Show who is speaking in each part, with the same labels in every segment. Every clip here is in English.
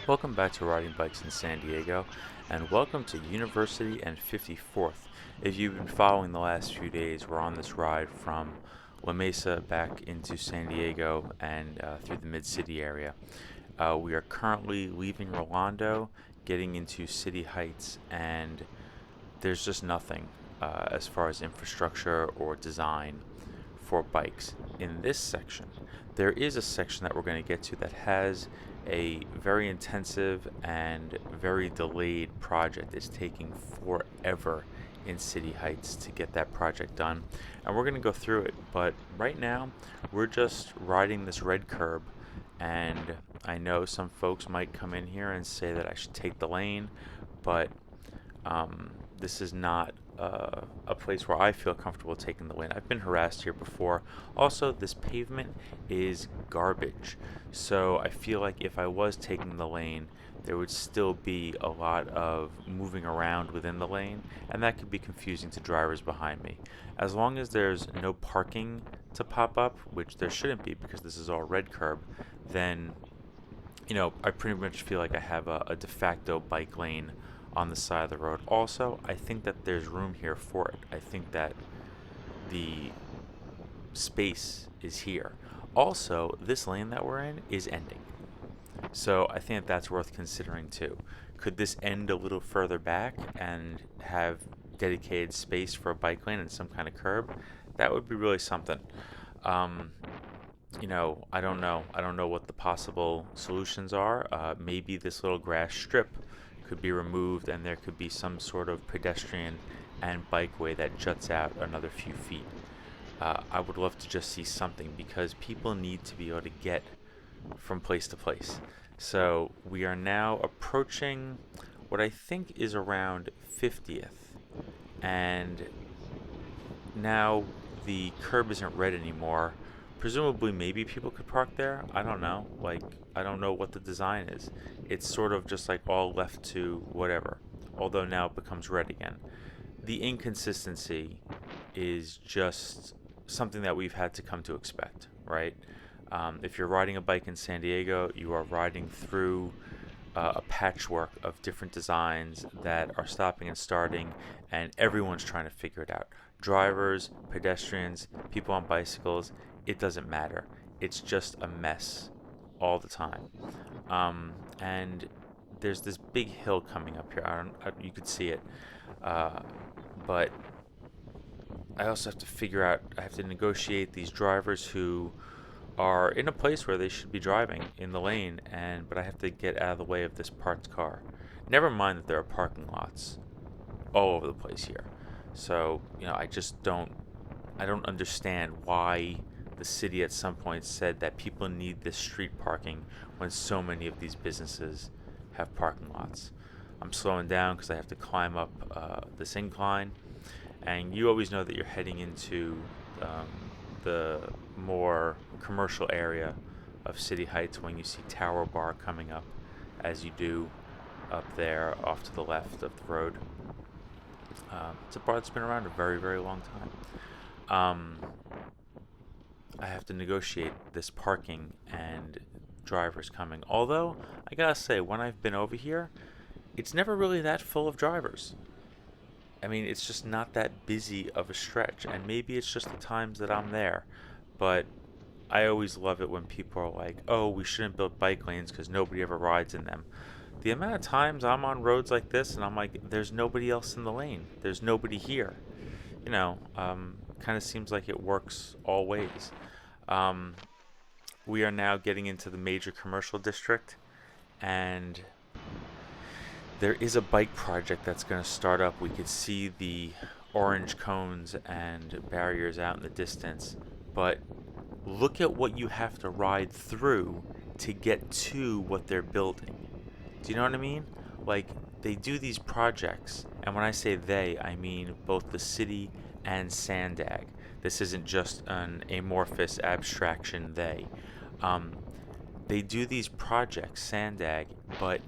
Speaker 1: Welcome back to Riding Bikes in San Diego, and welcome to University and 54th. If you've been following the last few days, we're on this ride from La Mesa back into San Diego and through the Mid-City area. We are currently leaving Rolando, getting into City Heights, and there's just nothing as far as infrastructure or design for bikes. In this section, there is a section that we're going to get to that has a very intensive and very delayed project. It's taking forever in City Heights to get that project done, and we're going to go through it. But right now, we're just riding this red curb, and I know some folks might come in here and say that I should take the lane, but this is not a place where I feel comfortable taking the lane. I've been harassed here before. Also, this pavement is garbage. So I feel like if I was taking the lane, there would still be a lot of moving around within the lane, and that could be confusing to drivers behind me. As long as there's no parking to pop up, which there shouldn't be because this is all red curb, then I pretty much feel like I have a de facto bike lane on the side of the road. Also, I think that there's room here for it. I think that the space is here. Also, this lane that we're in is ending. So I think that's worth considering too. Could this end a little further back and have dedicated space for a bike lane and some kind of curb? That would be really something. Um, I don't know. I don't know what the possible solutions are. Maybe this little grass strip could be removed and there could be some sort of pedestrian and bikeway that juts out another few feet. I would love to just see something because people need to be able to get from place to place. So we are now approaching what I think is around 50th, and now the curb isn't red anymore. Presumably, maybe people could park there. I don't know. I don't know what the design is. It's sort of just like all left to whatever, although now it becomes red again. The inconsistency is just something that we've had to come to expect, right? If you're riding a bike in San Diego, you are riding through a patchwork of different designs that are stopping and starting, and everyone's trying to figure it out. Drivers, pedestrians, people on bicycles, it doesn't matter. It's just a mess all the time. And there's this big hill coming up here. You could see it. But I also have to figure out, I have to negotiate these drivers who are in a place where they should be driving in the lane, but I have to get out of the way of this parked car. Never mind that there are parking lots all over the place here. So, I don't understand why the city at some point said that people need this street parking when so many of these businesses have parking lots. I'm slowing down because I have to climb up this incline, and you always know that you're heading into the more commercial area of City Heights when you see Tower Bar coming up, as you do up there off to the left of the road. It's a bar that's been around a very, very long time. I have to negotiate this parking and drivers coming. Although, I gotta say, when I've been over here, it's never really that full of drivers. I mean, it's just not that busy of a stretch, and maybe it's just the times that I'm there. But I always love it when people are like, oh, we shouldn't build bike lanes because nobody ever rides in them. The amount of times I'm on roads like this and I'm like, there's nobody else in the lane. There's nobody here. Kind of seems like it works all ways. We are now getting into the major commercial district, and there is a bike project that's going to start up. We could see the orange cones and barriers out in the distance, but look at what you have to ride through to get to what they're building. Do you know what I mean? Like, they do these projects, and when I say they, I mean both the city and Sandag. This isn't just an amorphous abstraction they. They do these projects, Sandag, but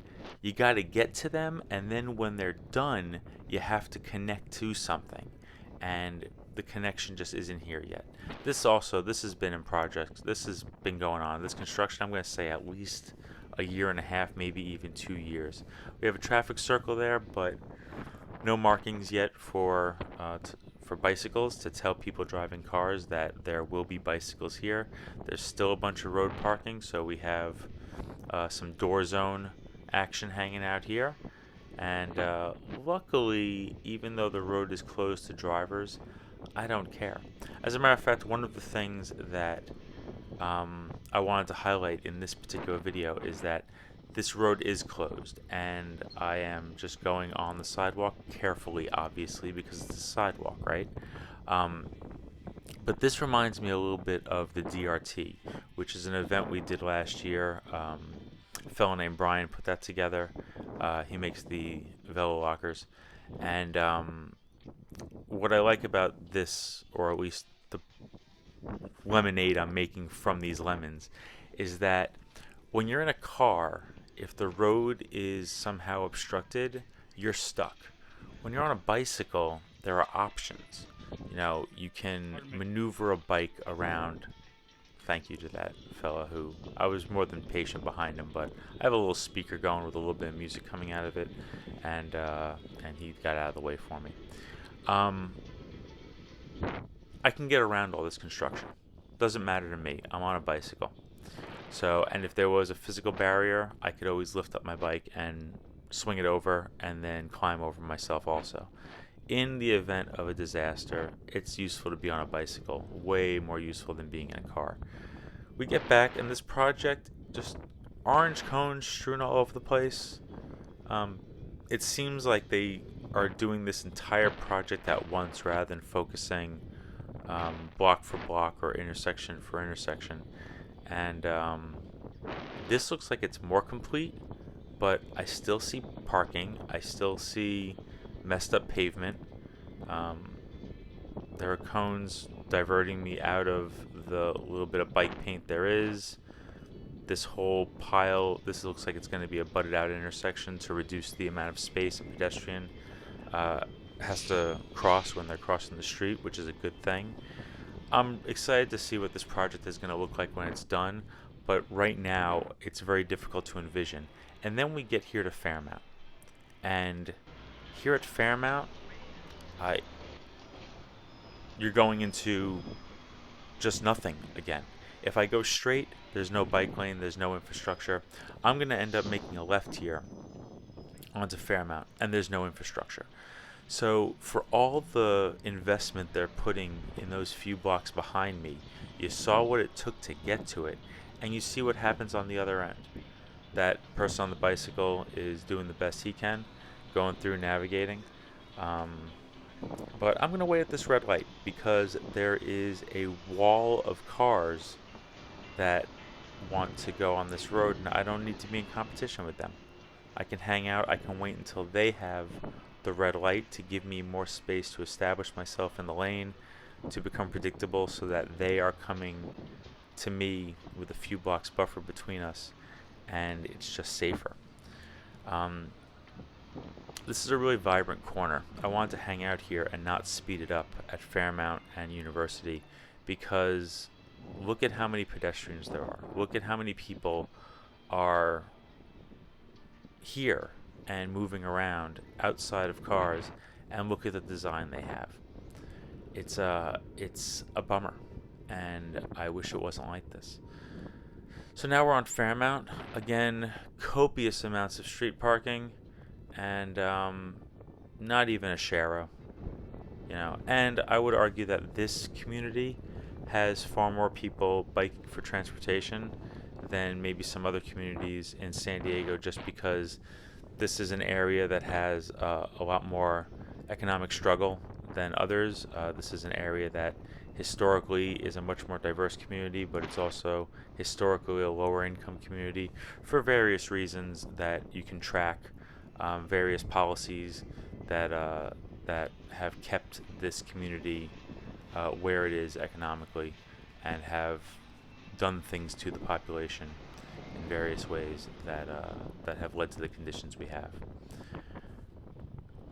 Speaker 1: you got to get to them, and then when they're done, you have to connect to something, and the connection just isn't here yet. This has been in projects. This has been going on. This construction, I'm going to say at least a year and a half, maybe even 2 years. We have a traffic circle there, but no markings yet for bicycles to tell people driving cars that there will be bicycles here. There's still a bunch of road parking, so we have some door zone action hanging out here. And luckily, even though the road is closed to drivers, I don't care. As a matter of fact, one of the things that I wanted to highlight in this particular video is that this road is closed, and I am just going on the sidewalk carefully, obviously, because it's a sidewalk, right? But this reminds me a little bit of the DRT, which is an event we did last year. A fellow named Brian put that together. He makes the velo lockers, and what I like about this, or at least the lemonade I'm making from these lemons, is that when you're in a car, if the road is somehow obstructed, you're stuck. When you're on a bicycle, there are options. You know, you can maneuver a bike around. Thank you to that fella who, I was more than patient behind him, but I have a little speaker going with a little bit of music coming out of it, and he got out of the way for me. I can get around all this construction. Doesn't matter to me. I'm on a bicycle. So, and if there was a physical barrier, I could always lift up my bike and swing it over and then climb over myself also. In the event of a disaster, it's useful to be on a bicycle. Way more useful than being in a car. We get back, and this project, just orange cones strewn all over the place. It seems like they are doing this entire project at once rather than focusing block for block or intersection for intersection. And this looks like it's more complete, but I still see parking. I still see messed up pavement. There are cones diverting me out of the little bit of bike paint there is. This whole pile, this looks like it's going to be a butted out intersection to reduce the amount of space a pedestrian has to cross when they're crossing the street, which is a good thing. I'm excited to see what this project is going to look like when it's done, but right now it's very difficult to envision. And then we get here to Fairmount. And here at Fairmount, you're going into just nothing again. If I go straight, there's no bike lane, there's no infrastructure. I'm going to end up making a left here onto Fairmount, and there's no infrastructure. So for all the investment they're putting in those few blocks behind me, you saw what it took to get to it, and you see what happens on the other end. That person on the bicycle is doing the best he can, going through navigating. But I'm going to wait at this red light because there is a wall of cars that want to go on this road, and I don't need to be in competition with them. I can hang out. I can wait until they have the red light to give me more space to establish myself in the lane, to become predictable so that they are coming to me with a few blocks buffer between us, and it's just safer. This is a really vibrant corner. I wanted to hang out here and not speed it up at Fairmount and University because look at how many pedestrians there are. Look at how many people are here and moving around outside of cars, and look at the design they have. It's a bummer, and I wish it wasn't like this. So now we're on Fairmount. Again, copious amounts of street parking, and not even a share, and I would argue that this community has far more people biking for transportation than maybe some other communities in San Diego, just because this is an area that has a lot more economic struggle than others. This is an area that historically is a much more diverse community, but it's also historically a lower income community for various reasons that you can track. Various policies that have kept this community where it is economically, and have done things to the population in various ways that have led to the conditions we have.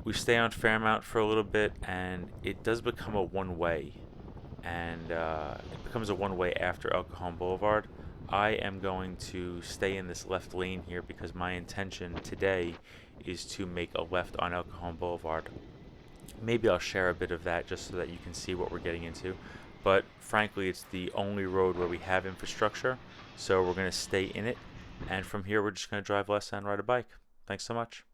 Speaker 1: We stay on Fairmount for a little bit, and it does become a one-way, and it becomes a one-way after El Cajon Boulevard. I am going to stay in this left lane here because my intention today is to make a left on El Cajon Boulevard. Maybe I'll share a bit of that just so that you can see what we're getting into. But frankly, it's the only road where we have infrastructure, so we're going to stay in it. And from here, we're just going to drive left and ride a bike. Thanks so much.